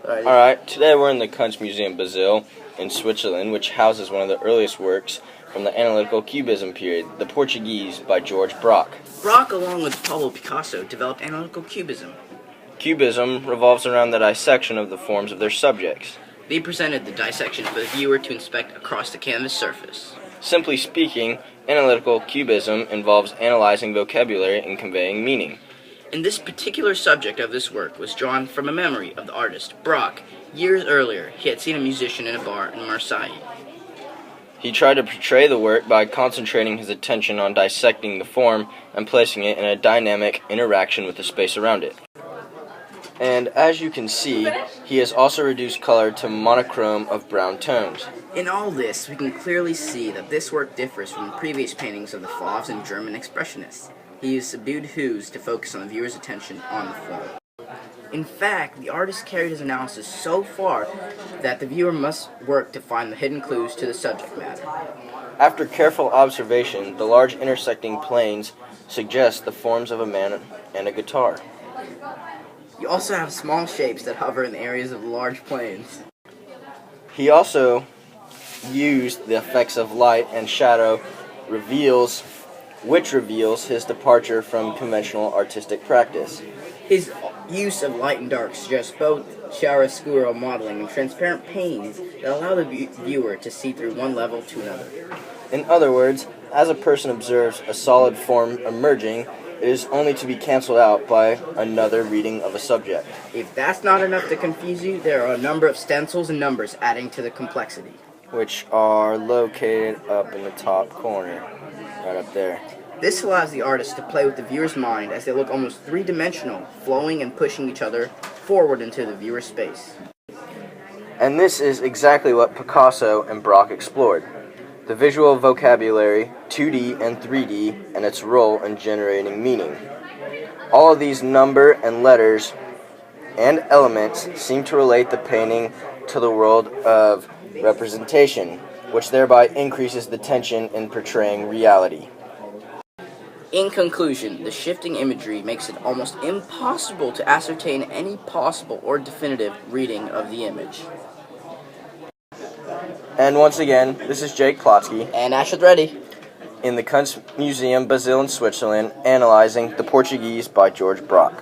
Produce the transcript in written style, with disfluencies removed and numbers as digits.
Alright, today we're in the Kunstmuseum Basel in Switzerland, which houses one of the earliest works from the Analytical cubism period, the Portuguese by George Braque. Braque, along with Pablo Picasso, developed analytical cubism. Cubism revolves around the dissection of the forms of their subjects. They presented the dissection for the viewer to inspect across the canvas surface. Simply speaking, analytical cubism involves analyzing vocabulary and conveying meaning. And this particular subject of this work was drawn from a memory of the artist, Braque. Years earlier, he had seen a musician in a bar in Marseille. He tried to portray the work by concentrating his attention on dissecting the form and placing it in a dynamic interaction with the space around it. And as you can see, he has also reduced color to monochrome of brown tones. In all this, we can clearly see that this work differs from previous paintings of the Fauves and German expressionists. He used subdued hues to focus on the viewer's attention on the form. In fact, the artist carried his analysis so far that the viewer must work to find the hidden clues to the subject matter. After careful observation, the large intersecting planes suggest the forms of a man and a guitar. You also have small shapes that hover in the areas of large planes. He also used the effects of light and shadow which reveals his departure from conventional artistic practice. His use of light and dark suggests both chiaroscuro modeling and transparent paintings that allow the viewer to see through one level to another. In other words, as a person observes a solid form emerging, it is only to be canceled out by another reading of a subject. If that's not enough to confuse you, there are a number of stencils and numbers adding to the complexity, which are located up in the top corner, right up there. This allows the artist to play with the viewer's mind as they look almost three-dimensional, flowing and pushing each other forward into the viewer's space. And this is exactly what Picasso and Braque explored: the visual vocabulary, 2D and 3D, and its role in generating meaning. All of these number and letters and elements seem to relate the painting to the world of representation, which thereby increases the tension in portraying reality. In conclusion, the shifting imagery makes it almost impossible to ascertain any possible or definitive reading of the image. And once again, this is Jake Plotsky and Ashrith in the Kunstmuseum Basel in Switzerland, analyzing the Portuguese by George Braque.